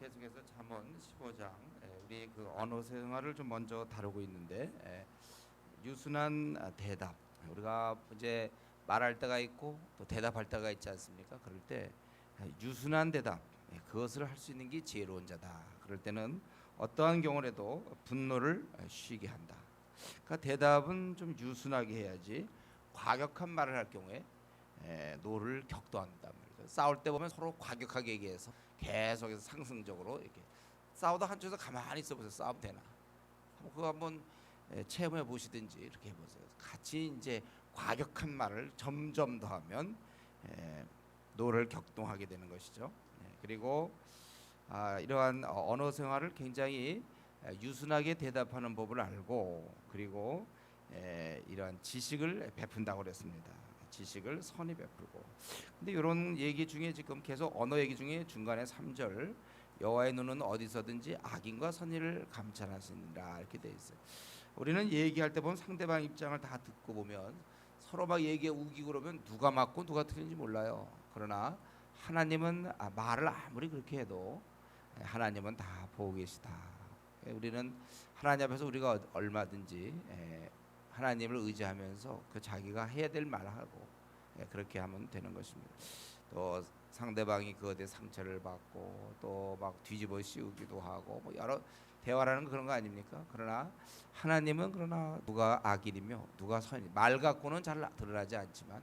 계속해서 잠언 15장 우리 그 언어 생활을 좀 먼저 다루고 있는데 유순한 대답 우리가 이제 말할 때가 있고 또 대답할 때가 있지 않습니까? 그럴 때 유순한 대답 그것을 할 수 있는 게 지혜로운 자다. 그럴 때는 어떠한 경우라도 분노를 쉬게 한다. 그러니까 대답은 좀 유순하게 해야지 과격한 말을 할 경우에 노를 격도한단 말이죠. 싸울 때 보면 서로 과격하게 얘기해서 계속해서 상승적으로 이렇게 싸우다 한쪽에서 가만히 있어 보세요. 싸움 되나? 그거 한번 체험해 보시든지 이렇게 해보세요. 같이 이제 과격한 말을 점점 더하면 노를 격동하게 되는 것이죠. 그리고 이러한 언어 생활을 굉장히 유순하게 대답하는 법을 알고 그리고 이러한 지식을 베푼다고 그랬습니다. 지식을 선히 베풀고. 근데 이런 얘기 중에 지금 계속 언어 얘기 중에 중간에 3절 여호와의 눈은 어디서든지 악인과 선의를 감찰하시니라 이렇게 돼 있어요. 우리는 얘기할 때 보면 상대방 입장을 다 듣고 보면 서로 막 얘기에 우기고 그러면 누가 맞고 누가 틀린지 몰라요. 그러나 하나님은 말을 아무리 그렇게 해도 하나님은 다 보고 계시다. 우리는 하나님 앞에서 우리가 얼마든지 하나님을 의지하면서 그 자기가 해야 될 말을 하고 그렇게 하면 되는 것입니다. 또 상대방이 그것에 상처를 받고 또 막 뒤집어 씌우기도 하고 뭐 여러 대화라는 그런 거 아닙니까? 그러나 하나님은 그러나 누가 악인이며 누가 선이 말 갖고는 잘 드러나지 않지만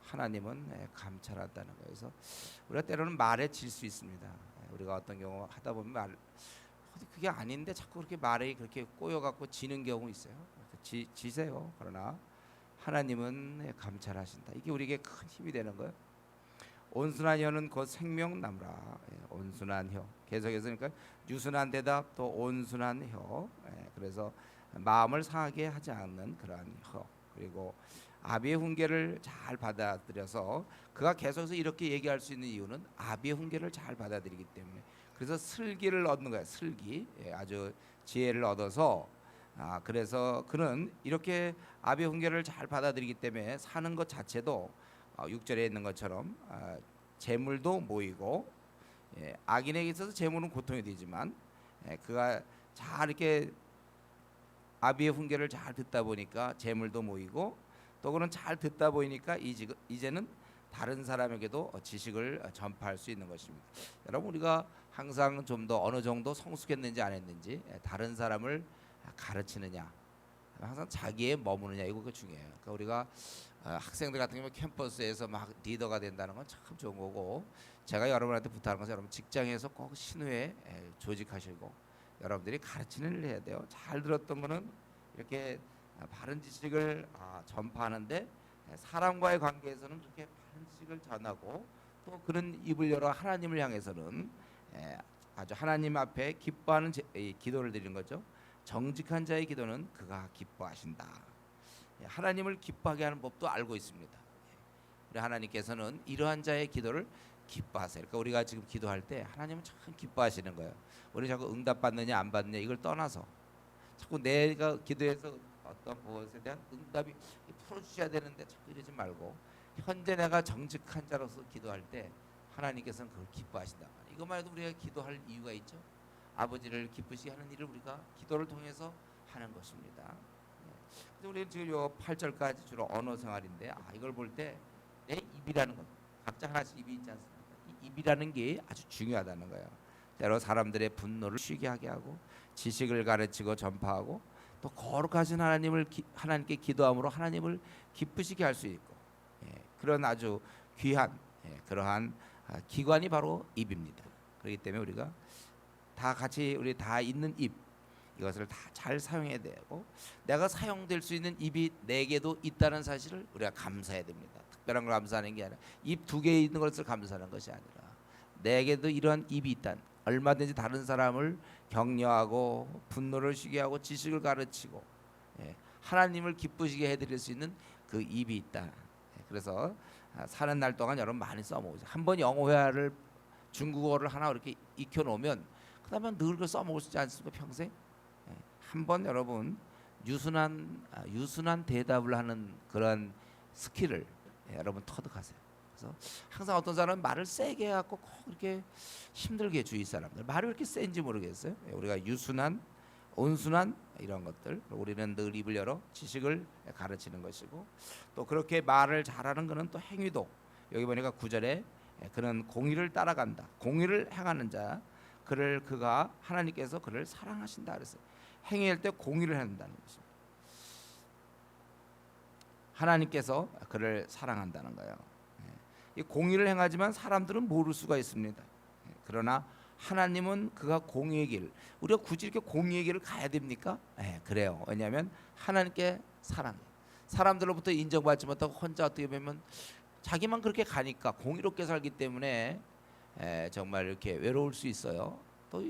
하나님은 감찰한다는 거예요. 그래서 우리가 때로는 말에 질 수 있습니다. 우리가 어떤 경우 하다 보면 말 그게 아닌데 자꾸 그렇게 말에 그렇게 꼬여갖고 지는 경우 있어요. 지세요. 그러나 하나님은 감찰하신다. 이게 우리에게 큰 힘이 되는 거예요. 온순한 혀는 곧 생명나무라. 온순한 혀. 계속해서 그러니까 유순한 대답 또 온순한 혀. 그래서 마음을 상하게 하지 않는 그러한 혀. 그리고 아비의 훈계를 잘 받아들여서 그가 계속해서 이렇게 얘기할 수 있는 이유는 아비의 훈계를 잘 받아들이기 때문에. 그래서 슬기를 얻는 거예요. 슬기. 아주 지혜를 얻어서 그래서 그는 이렇게 아비의 훈계를 잘 받아들이기 때문에 사는 것 자체도 6절에 있는 것처럼 재물도 모이고 악인에게 있어서 재물은 고통이 되지만 그가 잘 이렇게 아비의 훈계를 잘 듣다 보니까 재물도 모이고 또 그는 잘 듣다 보니까 이제는 다른 사람에게도 지식을 전파할 수 있는 것입니다. 여러분 우리가 항상 좀 더 어느 정도 성숙했는지 안 했는지 다른 사람을 가르치느냐 항상 자기에 머무느냐 이거 중요해요. 그러니까 우리가 학생들 같은 경우 캠퍼스에서 막 리더가 된다는 건 참 좋은 거고 제가 여러분한테 부탁하는 것은 여러분 직장에서 꼭 신우에 조직하시고 여러분들이 가르치는 일을 해야 돼요. 잘 들었던 거는 이렇게 바른 지식을 전파하는데 사람과의 관계에서는 그렇게 바른 지식을 전하고 또 그런 입을 열어 하나님을 향해서는 아주 하나님 앞에 기뻐하는 기도를 드리는 거죠. 정직한 자의 기도는 그가 기뻐하신다. 하나님을 기뻐하게 하는 법도 알고 있습니다. 우리 하나님께서는 이러한 자의 기도를 기뻐하세요. 그러니까 우리가 지금 기도할 때 하나님은 참 기뻐하시는 거예요. 우리 자꾸 응답 받느냐 안 받느냐 이걸 떠나서 자꾸 내가 기도해서 어떤 것에 대한 응답이 풀어주셔야 되는데 자꾸 이러지 말고 현재 내가 정직한 자로서 기도할 때 하나님께서는 그걸 기뻐하신다. 이것만 해도 우리가 기도할 이유가 있죠. 아버지를 기쁘시게 하는 일을 우리가 기도를 통해서 하는 것입니다. 그래서 우리는 지금 요 8절까지 주로 언어 생활인데 이걸 볼 때 내 입이라는 것 각자 하나씩 입이 있지 않습니까? 이 입이라는 게 아주 중요하다는 거예요. 때로 사람들의 분노를 쉬게 하게 하고 지식을 가르치고 전파하고 또 거룩하신 하나님께 기도함으로 하나님을 기쁘시게 할 수 있고 그런 아주 귀한 그러한 기관이 바로 입입니다. 그렇기 때문에 우리가 다 같이 우리 다 있는 입 이것을 다 잘 사용해야 되고 내가 사용될 수 있는 입이 4개도 있다는 사실을 우리가 감사해야 됩니다. 특별한 걸 감사하는 게 아니라 입 2개 있는 것을 감사하는 것이 아니라 4개도 이러한 입이 있다. 얼마든지 다른 사람을 격려하고 분노를 쉬게 하고 지식을 가르치고 하나님을 기쁘시게 해드릴 수 있는 그 입이 있다. 그래서 사는 날 동안 여러분 많이 써먹으세요. 한번 영어 회화를 중국어를 하나 이렇게 익혀놓으면 그다음에 늘 그 써먹을 수 있지 않습니까? 평생. 한번 여러분 유순한 대답을 하는 그런 스킬을 여러분 터득하세요. 그래서 항상 어떤 사람은 말을 세게 해갖고 꼭 이렇게 힘들게 주위 사람들 말이 왜 이렇게 센지 모르겠어요. 우리가 유순한, 온순한 이런 것들 우리는 늘 입을 열어 지식을 가르치는 것이고 또 그렇게 말을 잘하는 것은 또 행위도 여기 보니까 9절에 그는 공의를 따라간다. 공의를 행하는 자 그가 하나님께서 그를 사랑하신다 그랬어요. 행위할 때 공의를 한다는 것입니다. 하나님께서 그를 사랑한다는 거예요. 이 공의를 행하지만 사람들은 모를 수가 있습니다. 그러나 하나님은 그가 공의의 길, 우리가 굳이 이렇게 공의의 길을 가야 됩니까? 그래요. 왜냐하면 하나님께 사랑해. 사람들로부터 인정받지 못하고 혼자 어떻게 보면 자기만 그렇게 가니까 공의롭게 살기 때문에 정말 이렇게 외로울 수 있어요. 또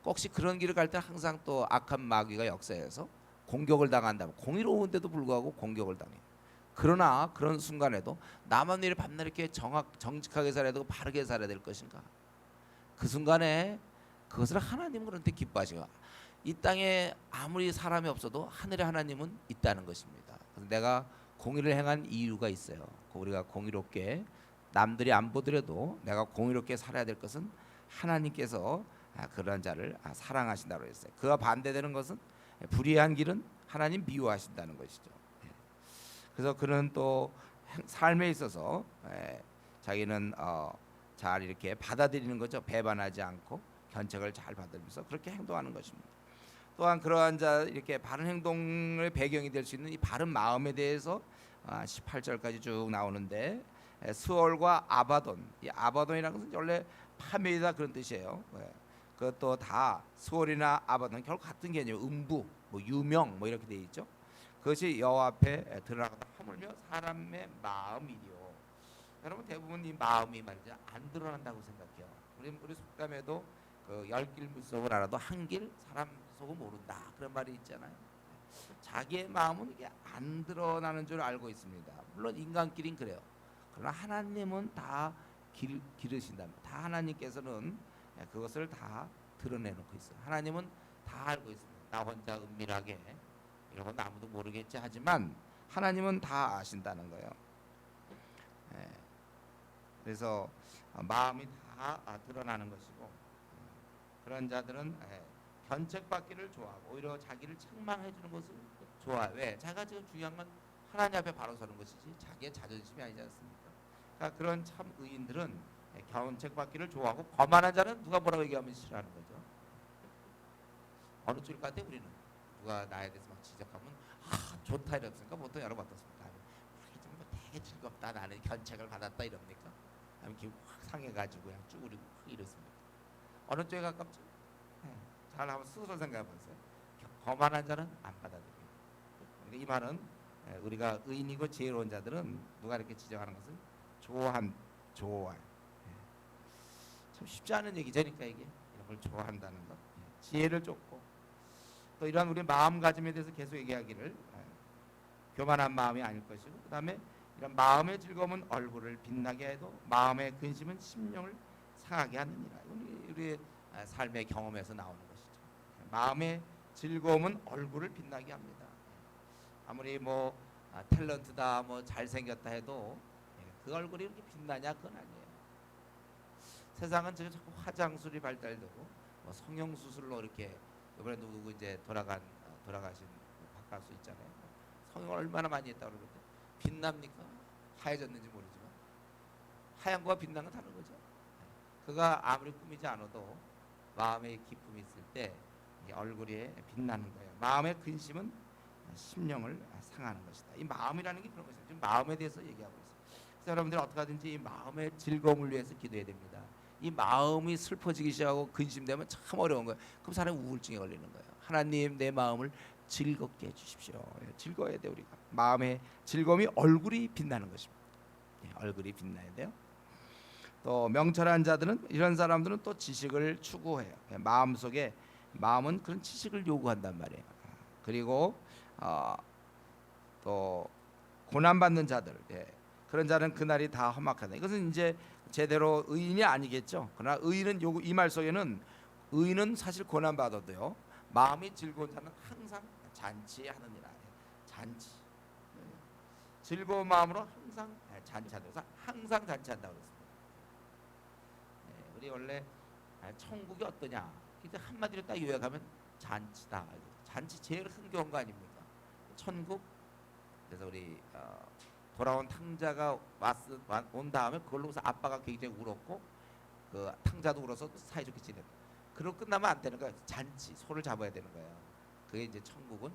혹시 그런 길을 갈 때 항상 또 악한 마귀가 역사해서 공격을 당한다면 공의로운데도 불구하고 공격을 당해요. 그러나 그런 순간에도 나만 왜 밤낮 이렇게 정직하게 살아야 되고 바르게 살아야 될 것인가? 그 순간에 그것을 하나님은 그런데 기뻐하시고 이 땅에 아무리 사람이 없어도 하늘에 하나님은 있다는 것입니다. 그래서 내가 공의를 행한 이유가 있어요. 우리가 공의롭게 남들이 안 보더라도 내가 공의롭게 살아야 될 것은 하나님께서 그런 자를 사랑하신다고 했어요. 그와 반대되는 것은 불의한 길은 하나님 미워하신다는 것이죠. 그래서 그는 또 삶에 있어서 자기는 잘 이렇게 받아들이는 거죠. 배반하지 않고 견책을 잘 받으면서 그렇게 행동하는 것입니다. 또한 그러한 자 이렇게 바른 행동의 배경이 될 수 있는 이 바른 마음에 대해서 18절까지 쭉 나오는데 스월과 아바돈, 이 아바돈이라는 것은 원래 파멸이다 그런 뜻이에요. 그것도 다 스월이나 아바돈 결국 같은 개념, 음부, 뭐 유명, 뭐 이렇게 돼 있죠. 그것이 여호와 앞에 드러나가다 하물며 사람의 마음이요. 여러분 대부분 이 마음이 말이죠 안 드러난다고 생각해요. 우리 속담에도 그 10길 물속을 알아도 한 길 사람 속은 모른다 그런 말이 있잖아요. 자기의 마음은 이게 안 드러나는 줄 알고 있습니다. 물론 인간끼리는 그래요. 그러나 하나님은 다 기르신다. 다 하나님께서는 그것을 다 드러내놓고 있어요. 하나님은 다 알고 있습니다. 나 혼자 은밀하게 이런 건 아무도 모르겠지 하지만 하나님은 다 아신다는 거예요. 그래서 마음이 다 드러나는 것이고 그런 자들은 견책받기를 좋아하고 오히려 자기를 책망해 주는 것을 좋아해. 왜? 자기가 지금 중요한 건 하나님 앞에 바로 서는 것이지 자기의 자존심이 아니지 않습니까? 그러니까 그런 참 의인들은 견책받기를 좋아하고 거만한 자는 누가 뭐라고 얘기하면 싫어하는 거죠. 어느 쪽일 것 같아 우리는? 누가 나에 대해서 막 지적하면 좋다 이랬으니까 보통 여러분 어떻습니까? 뭐 되게 즐겁다 나는 견책을 받았다 이럽니까? 아니면 기분 확 상해가지고 그냥 쭈그리고 확 이렇습니다. 어느 쪽에 가깝죠? 잘 한번 스스로 생각해보세요. 거만한 자는 안 받아들여요. 그러니까 이 말은 우리가 의인이고 지혜로운 자들은 누가 이렇게 지적하는 것을 좋아해. 참 쉽지 않은 얘기죠. 그러니까 이게 이런 걸 좋아한다는 것. 지혜를 쫓고 또 이러한 우리 마음가짐에 대해서 계속 얘기하기를 교만한 마음이 아닐 것이고 그 다음에 이런 마음의 즐거움은 얼굴을 빛나게 해도 마음의 근심은 심령을 상하게 하느니라. 우리의 삶의 경험에서 나오는 것이죠. 마음의 즐거움은 얼굴을 빛나게 합니다. 아무리 뭐 탤런트다 뭐 잘생겼다 해도 그 얼굴이 이렇게 빛나냐 그건 아니에요. 세상은 지금 자꾸 화장술이 발달되고 뭐 성형수술로 이렇게 이번에 누구 이제 돌아가신 박가수 있잖아요. 성형을 얼마나 많이 했다고 그러는데 빛납니까? 하얘졌는지 모르지만 하얀 거와 빛나는 건 다른 거죠. 그가 아무리 꾸미지 않아도 마음의 기쁨이 있을 때 얼굴에 빛나는 거예요. 마음의 근심은 심령을 상하는 것이다. 이 마음이라는 게 그런 것이죠. 지금 마음에 대해서 얘기하고 있어요. 그래서 여러분들 어떻게 하든지 이 마음의 즐거움을 위해서 기도해야 됩니다. 이 마음이 슬퍼지기 시작하고 근심되면 참 어려운 거예요. 그럼 사람이 우울증에 걸리는 거예요. 하나님 내 마음을 즐겁게 해주십시오. 즐거워야 돼 우리가. 마음의 즐거움이 얼굴이 빛나는 것입니다. 얼굴이 빛나야 돼요. 또 명철한 자들은 이런 사람들은 또 지식을 추구해요. 마음은 그런 지식을 요구한단 말이에요. 그리고 또 고난 받는 자들, 그런 자는 그날이 다 험악하다. 이것은 이제 제대로 의인이 아니겠죠. 그러나 의인은 이 말 속에는 의인은 사실 고난 받아도요. 마음이 즐거운 자는 항상 잔치하느니라. 잔치. 즐거운 마음으로 항상 잔치한다. 그래서 항상 잔치한다고 그랬습니다. 우리 원래 천국이 어떠냐? 근데 한마디로 딱 요약하면 잔치다. 잔치 제일 흥겨운 거 아닙니까? 천국. 그래서 우리 돌아온 탕자가 온 다음에 그걸로 해서 아빠가 굉장히 울었고 그 탕자도 울어서 사이좋게 지냈다. 그러고 끝나면 안 되는 거야. 잔치 소를 잡아야 되는 거예요. 그게 이제 천국은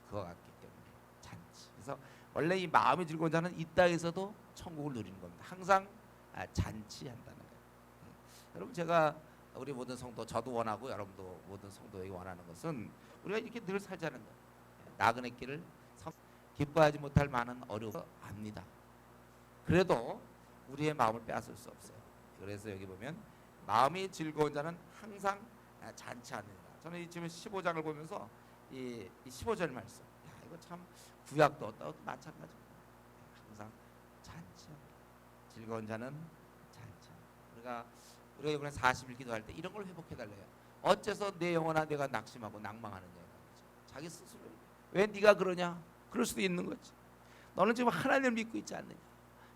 그거 같기 때문에 잔치. 그래서 원래 이 마음이 즐거운 자는 이 땅에서도 천국을 누리는 겁니다. 항상 잔치한다는 거예요. 여러분 제가 우리 모든 성도 저도 원하고 여러분도 모든 성도에게 원하는 것은 우리가 이렇게 늘 살자는 거예요. 나그네 길을 기뻐하지 못할 많은 어려움을 압니다. 그래도 우리의 마음을 빼앗을 수 없어요. 그래서 여기 보면 마음이 즐거운 자는 항상 잔치하느니라. 저는 이 지금 15장을 보면서 이 15절 말씀, 야 이거 참 구약도 마찬가지입니다. 항상 잔치합니다. 즐거운 자는 잔치합니다. 우리가 이번에 40일 기도할 때 이런 걸 회복해 달래요. 어째서 내 영혼아 내가 낙심하고 낭망하느냐. 자기 스스로 왜 네가 그러냐? 그럴 수도 있는 거지. 너는 지금 하나님을 믿고 있지 않느냐.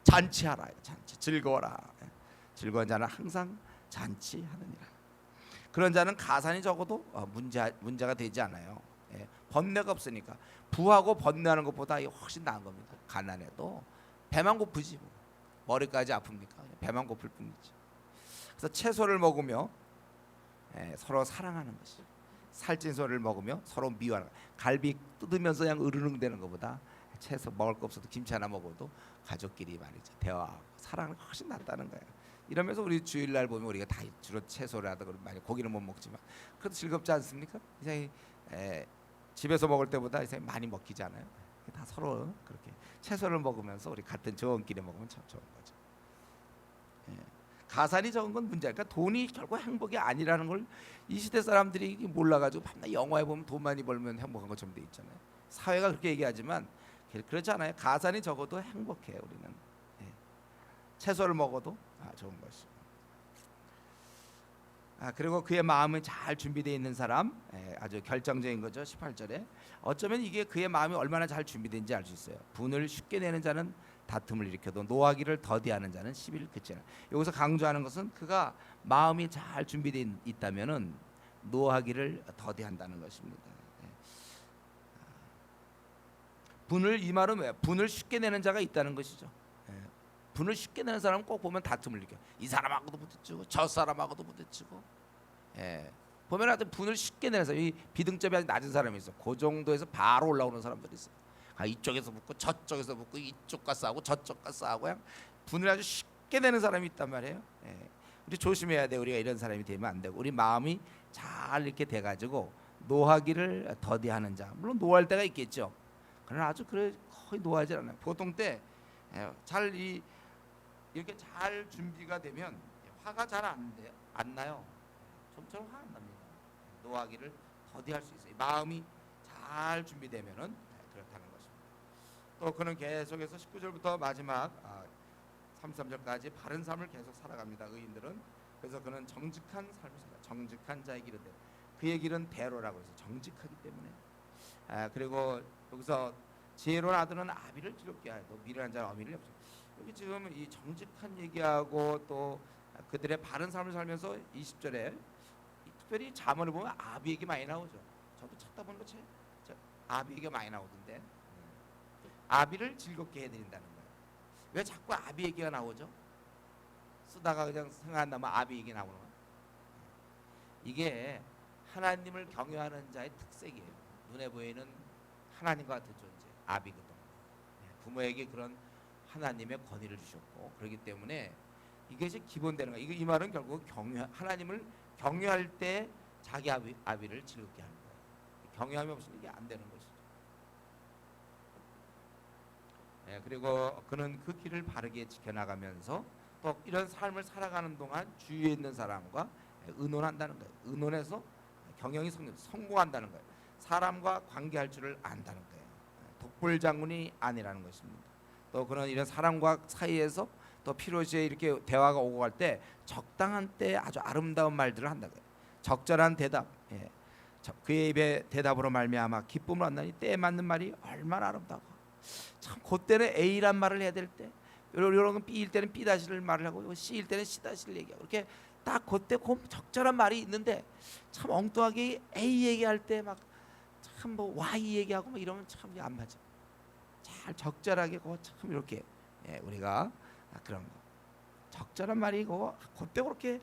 잔치하라. 잔치 즐거워라. 즐거운 자는 항상 잔치하느니라. 그런 자는 가산이 적어도 문제가 되지 않아요. 번뇌가 없으니까. 부하고 번뇌하는 것보다 훨씬 나은 겁니다. 가난해도 배만 고프지 뭐. 머리까지 아픕니까? 배만 고플 뿐이지. 그래서 채소를 먹으며 서로 사랑하는 것이, 살찐 소를 먹으며 서로 미워하는 것. 갈비 뜯으면서 그냥 으르릉대는 것보다 채소 먹을 거 없어도 김치 하나 먹어도 가족끼리 말이죠 대화하고 사랑을 훨씬 낫다는 거예요. 이러면서 우리 주일날 보면 우리가 다 주로 채소를 하다 그러면 많이 고기는 못 먹지만 그래도 즐겁지 않습니까? 이제 집에서 먹을 때보다 이제 많이 먹히지 않아요? 다 서로 그렇게 채소를 먹으면서 우리 같은 조언끼리 먹으면 참 좋은 거죠. 가산이 적은 건 문제야. 그러니까 돈이 결국 행복이 아니라는 걸 이 시대 사람들이 몰라가지고 밤낮 영화에 보면 돈 많이 벌면 행복한 것처럼 돼 있잖아요. 사회가 그렇게 얘기하지만 그렇지 않아요. 가산이 적어도 행복해요. 우리는 채소를 먹어도 좋은 것이. 그리고 그의 마음이 잘 준비되어 있는 사람, 아주 결정적인 거죠. 18절에 어쩌면 이게 그의 마음이 얼마나 잘 준비된지 알 수 있어요. 분을 쉽게 내는 자는 다툼을 일으켜도 노하기를 더디하는 자는 시비를 그치는. 여기서 강조하는 것은 그가 마음이 잘 준비되어 있다면은 노하기를 더디한다는 것입니다. 분을, 이 말은 왜? 분을 쉽게 내는 자가 있다는 것이죠. 분을 쉽게 내는 사람은 꼭 보면 다툼을 일으켜. 이 사람하고도 부딪히고 저 사람하고도 부딪히고. 보면 하여튼 분을 쉽게 내는 사람, 이 비등점이 아주 낮은 사람이 있어. 그 정도에서 바로 올라오는 사람들이 있어. 이쪽에서 붙고 저쪽에서 붙고 이쪽과 싸우고 저쪽과 싸우고 그냥 분을 아주 쉽게 내는 사람이 있단 말이에요. 우리 조심해야 돼. 우리가 이런 사람이 되면 안 되고 우리 마음이 잘 이렇게 돼가지고 노하기를 더디하는 자. 물론 노할 때가 있겠죠. 그러나 아주 거의 노하지 않아요. 보통 때 잘 이렇게 잘 준비가 되면 화가 잘 안 나요. 좀처럼 화 안 납니다. 노하기를 더디할 수 있어요. 마음이 잘 준비되면은 그렇다는 것입니다. 또 그는 계속해서 19절부터 마지막 33절까지 바른 삶을 계속 살아갑니다. 의인들은. 그래서 그는 정직한 삶을 살아. 정직한 자의 길은 대로. 그의 길은 대로라고 해서 정직하기 때문에. 그리고 여기서 지혜로운 아들은 아비를 즐겁게 하여 또 미련한 자는 어미를 옆서. 여기 지금 이 정직한 얘기하고 또 그들의 바른 삶을 살면서 20절에 특별히 잠언을 보면 아비 얘기 많이 나오죠. 저도 찾다 보니까 아비 얘기가 많이 나오던데 아비를 즐겁게 해드린다는 거예요. 왜 자꾸 아비 얘기가 나오죠? 쓰다가 그냥 생각한다면 아비 얘기 나오는 거예요. 이게 하나님을 경외하는 자의 특색이에요. 눈에 보이는 하나님과 같은 존재, 아비거든. 부모에게 그런 하나님의 권위를 주셨고 그렇기 때문에 이것이 기본되는 거예요. 이 말은 결국 하나님을 경외할 때 자기 아비를 즐겁게 하는 거예요. 경외함이 없으면 이게 안 되는 것이죠. 그리고 그는 그 길을 바르게 지켜나가면서 또 이런 삶을 살아가는 동안 주위에 있는 사람과 의논한다는 거예요. 의논해서 경영이 성공한다는 거예요. 사람과 관계할 줄을 안다는 거예요. 독불장군이 아니라는 것입니다. 또 그는 이런 사람과 사이에서 또 필요시에 이렇게 대화가 오고 갈 때 적당한 때 아주 아름다운 말들을 한다. 적절한 대답. 그의 입에 대답으로 말미암아 기쁨을 얻나니 때에 맞는 말이 얼마나 아름다워. 참 그때는 A란 말을 해야 될 때 이런 건 B일 때는 B 다시를 말을 하고 C일 때는 C 다시를 얘기하고 이렇게 딱 그때 그 적절한 말이 있는데 참 엉뚱하게 A 얘기할 때 막 참 뭐 Y 얘기하고 막 이러면 참 안 맞아. 잘 적절하게 참 이렇게 우리가 그런 거 적절한 말이고 그때 그렇게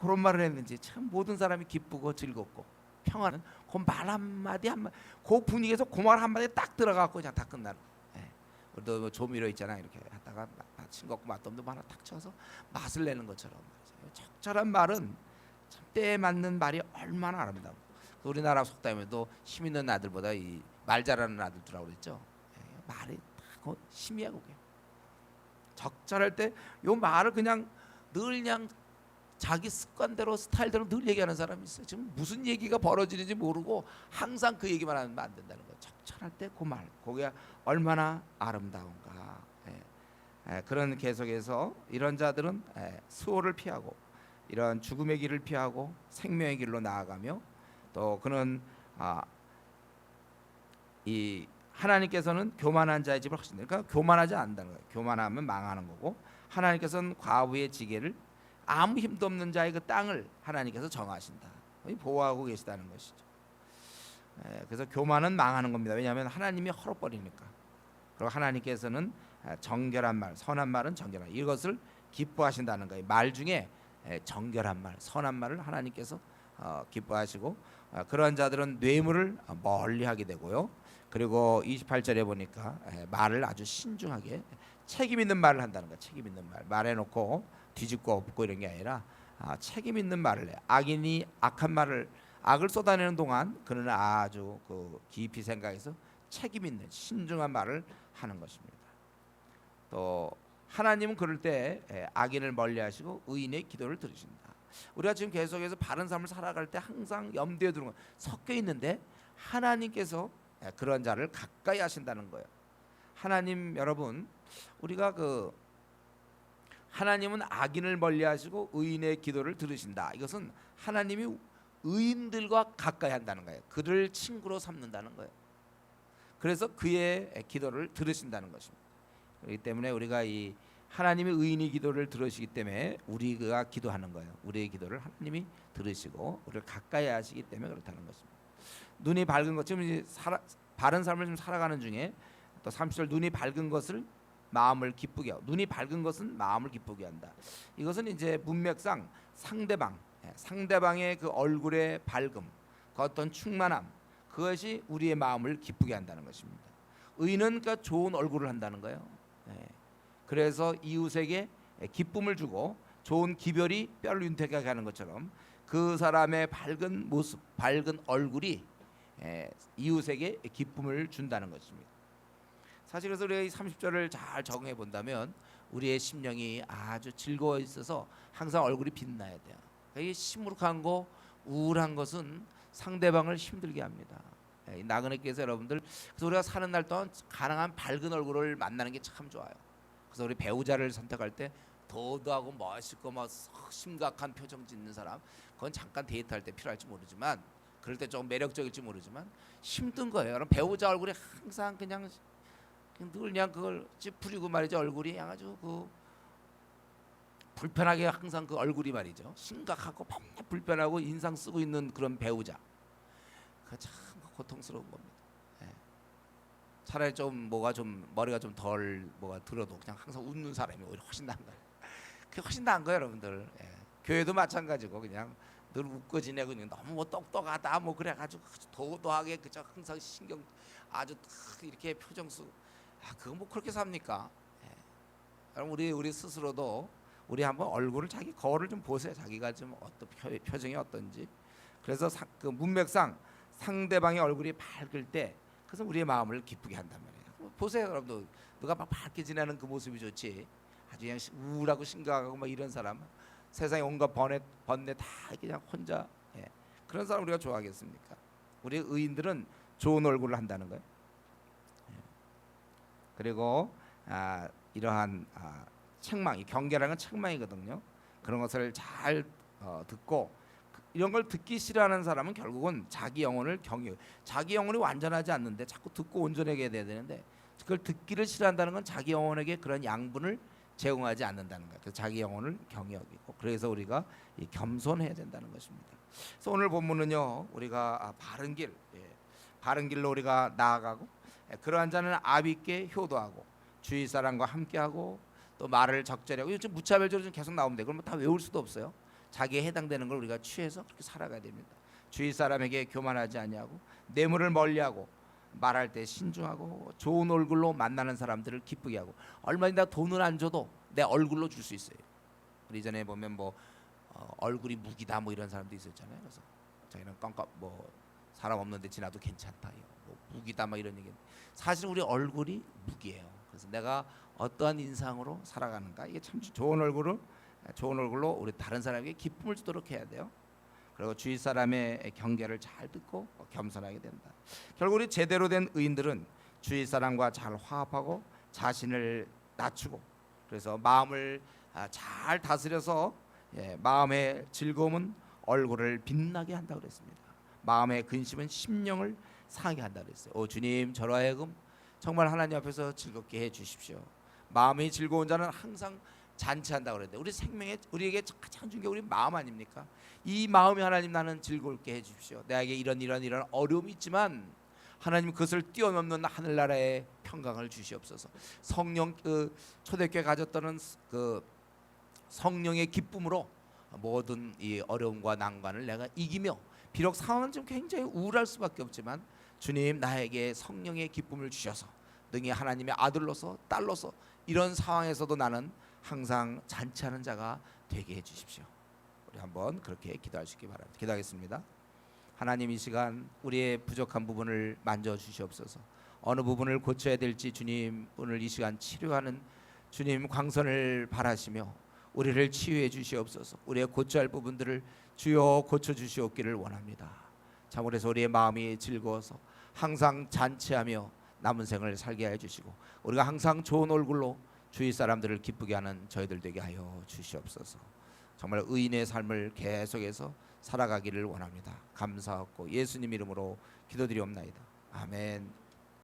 그런 말을 했는지 참 모든 사람이 기쁘고 즐겁고 평화는 그 말 한마디 한마디 그 분위기에서 그 말 한마디 딱 들어가고 그냥 다 끝나는. 우리도 뭐 조미료 있잖아 이렇게 하다가 싱겁고 맛없는 거 하나 탁 쳐서 맛을 내는 것처럼 적절한 말은 참 때에 맞는 말이 얼마나 아름다워. 우리나라 속담에도 힘 있는 아들보다 이 말 잘하는 아들들이라고 그랬죠. 말이 딱 힘이야 그게. 적절할 때 요 말을 그냥 늘 그냥 자기 습관대로 스타일대로 늘 얘기하는 사람이 있어요. 지금 무슨 얘기가 벌어지는지 모르고 항상 그 얘기만 하면 안 된다는 거예요. 적절할 때 그 말, 거기가 얼마나 아름다운가. 그런 계속해서 이런 자들은 수호를 피하고 이런 죽음의 길을 피하고 생명의 길로 나아가며 또 그는 이 하나님께서는 교만한 자의 집을 하신다. 그러니까 교만하지 않는다는 거예요. 교만하면 망하는 거고 하나님께서는 과부의 지게를 아무 힘도 없는 자의 그 땅을 하나님께서 정하신다. 보호하고 계시다는 것이죠. 그래서 교만은 망하는 겁니다. 왜냐하면 하나님이 헐어버리니까. 그리고 하나님께서는 정결한 말, 선한 말은 정결한 이것을 기뻐하신다는 거예요. 말 중에 정결한 말, 선한 말을 하나님께서 기뻐하시고 그런 자들은 뇌물을 멀리하게 되고요. 그리고 28절에 보니까 말을 아주 신중하게 책임 있는 말을 한다는 거예요. 책임 있는 말, 말해놓고 뒤집고 엎고 이런 게 아니라 책임 있는 말을 해. 악인이 악한 말을 악을 쏟아내는 동안 그는 아주 깊이 생각해서 책임 있는 신중한 말을 하는 것입니다. 또 하나님은 그럴 때 악인을 멀리하시고 의인의 기도를 들으신다. 우리가 지금 계속해서 바른 삶을 살아갈 때 항상 염두에 두는 건 섞여 있는데 하나님께서 그런 자를 가까이 하신다는 거예요. 하나님 여러분, 우리가 하나님은 악인을 멀리하시고 의인의 기도를 들으신다. 이것은 하나님이 의인들과 가까이 한다는 거예요. 그를 친구로 삼는다는 거예요. 그래서 그의 기도를 들으신다는 것입니다. 그렇기 때문에 우리가 이 하나님의 의인의 기도를 들으시기 때문에 우리가 기도하는 거예요. 우리의 기도를 하나님이 들으시고 우리를 가까이 하시기 때문에 그렇다는 것입니다. 눈이 밝은 것, 지금 이제 바른 삶을 좀 살아가는 중에 또 30절 눈이 밝은 것을 마음을 기쁘게 하고 눈이 밝은 것은 마음을 기쁘게 한다. 이것은 이제 문맥상 상대방의 그 얼굴의 밝음, 그 어떤 충만함, 그것이 우리의 마음을 기쁘게 한다는 것입니다. 의인은 그러니까 좋은 얼굴을 한다는 거예요. 그래서 이웃에게 기쁨을 주고 좋은 기별이 뼈를 윤택하게 하는 것처럼 그 사람의 밝은 모습, 밝은 얼굴이 이웃에게 기쁨을 준다는 것입니다. 사실 그래서 우리가 이 30절을 잘 적응해 본다면 우리의 심령이 아주 즐거워 있어서 항상 얼굴이 빛나야 돼요. 이 시무룩한 거, 우울한 것은 상대방을 힘들게 합니다. 나그네께서 여러분들, 그래서 우리가 사는 날 동안 가능한 밝은 얼굴을 만나는 게 참 좋아요. 그래서 우리 배우자를 선택할 때 도도하고 멋있고 막 심각한 표정 짓는 사람, 그건 잠깐 데이트할 때 필요할지 모르지만, 그럴 때 좀 매력적일지 모르지만 힘든 거예요. 그럼 배우자 얼굴이 항상 그냥 늘 그냥 그걸 찌푸리고 말이죠. 얼굴이 아주 불편하게 항상 그 얼굴이 말이죠. 심각하고 맨날 불편하고 인상 쓰고 있는 그런 배우자. 그 참 고통스러운 겁니다. 차라리 좀 머리가 좀 덜 들어도 그냥 항상 웃는 사람이 오히려 훨씬 나은 거예요. 그게 훨씬 나은 거예요, 여러분들. 교회도 마찬가지고 그냥 늘 웃고 지내고 그냥 너무 똑똑하다 그래가지고 도도하게 그저 항상 신경 아주 이렇게 표정 쓰고 그거 그렇게 삽니까? 여러분 우리 스스로도 우리 한번 얼굴을 자기 거울을 좀 보세요. 자기가 좀 어떤 표정이 어떤지. 그래서 그 문맥상 상대방의 얼굴이 밝을 때 그래서 우리의 마음을 기쁘게 한단 말이에요. 보세요, 여러분들. 누가 막 밝게 지내는 그 모습이 좋지. 아주 그냥 우울하고 심각하고 막 이런 사람, 세상에 온갖 번뇌 다 그냥 혼자 그런 사람 우리가 좋아하겠습니까? 우리 의인들은 좋은 얼굴을 한다는 거예요. 그리고 이러한 책망, 경계라는 건 책망이거든요. 그런 것을 잘 듣고 이런 걸 듣기 싫어하는 사람은 결국은 자기 영혼을 자기 영혼이 완전하지 않는데 자꾸 듣고 온전하게 돼야 되는데 그걸 듣기를 싫어한다는 건 자기 영혼에게 그런 양분을 제공하지 않는다는 거예요. 그래서 자기 영혼을 경히 여기고, 그래서 우리가 이 겸손해야 된다는 것입니다. 그래서 오늘 본문은요, 우리가 바른 길, 바른 길로 우리가 나아가고, 그러한 자는 아비께 효도하고 주위 사람과 함께하고 또 말을 적절히 하고, 요즘 무차별적으로 좀 계속 나오는데 그걸 다 외울 수도 없어요. 자기에 해당되는 걸 우리가 취해서 그렇게 살아가야 됩니다. 주위 사람에게 교만하지 아니하고 뇌물을 멀리하고 말할 때 신중하고 좋은 얼굴로 만나는 사람들을 기쁘게 하고. 얼마나 내가 돈을 안 줘도 내 얼굴로 줄 수 있어요. 우리 전에 보면 뭐 얼굴이 무기다 뭐 이런 사람도 있었잖아요. 그래서 자기는 껌껌 뭐 사람 없는데 지나도 괜찮다, 뭐 무기다 막 이런 얘기. 사실 우리 얼굴이 무기예요. 그래서 내가 어떠한 인상으로 살아가는가, 이게 참 좋은 얼굴로 우리 다른 사람에게 기쁨을 주도록 해야 돼요. 그리고 주위 사람의 경계를 잘 듣고 겸손하게 된다. 결국 우리 제대로 된 의인들은 주위 사람과 잘 화합하고 자신을 낮추고, 그래서 마음을 잘 다스려서 마음의 즐거움은 얼굴을 빛나게 한다고 그랬습니다. 마음의 근심은 심령을 상하게 한다고 그랬어요. 오 주님, 저로 하여금 정말 하나님 앞에서 즐겁게 해 주십시오. 마음이 즐거운 자는 항상 잔치한다고 그랬는데, 우리 생명에 우리에게 가장 중요한 게 우리 마음 아닙니까? 이 마음이 하나님 나는 즐겁게 해 주십시오. 내게 이런 어려움이 있지만 하나님 그것을 뛰어넘는 하늘나라의 평강을 주시옵소서. 성령 초대교회 가졌던 그 성령의 기쁨으로 모든 이 어려움과 난관을 내가 이기며, 비록 상황은 좀 굉장히 우울할 수밖에 없지만 주님 나에게 성령의 기쁨을 주셔서 능히 하나님의 아들로서 딸로서 이런 상황에서도 나는 항상 잔치하는 자가 되게 해주십시오. 우리 한번 그렇게 기도할 수 있기 바랍니다. 기도하겠습니다. 하나님, 이 시간 우리의 부족한 부분을 만져주시옵소서. 어느 부분을 고쳐야 될지 주님 오늘 이 시간 치료하는 주님 광선을 바라시며 우리를 치유해 주시옵소서. 우리의 고쳐야 할 부분들을 주여 고쳐주시옵기를 원합니다. 참으로 우리의 마음이 즐거워서 항상 잔치하며 남은 생을 살게 해주시고, 우리가 항상 좋은 얼굴로 주위 사람들을 기쁘게 하는 저희들 되게 하여 주시옵소서. 정말 의인의 삶을 계속해서 살아가기를 원합니다. 감사하고 예수님 이름으로 기도드리옵나이다. 아멘.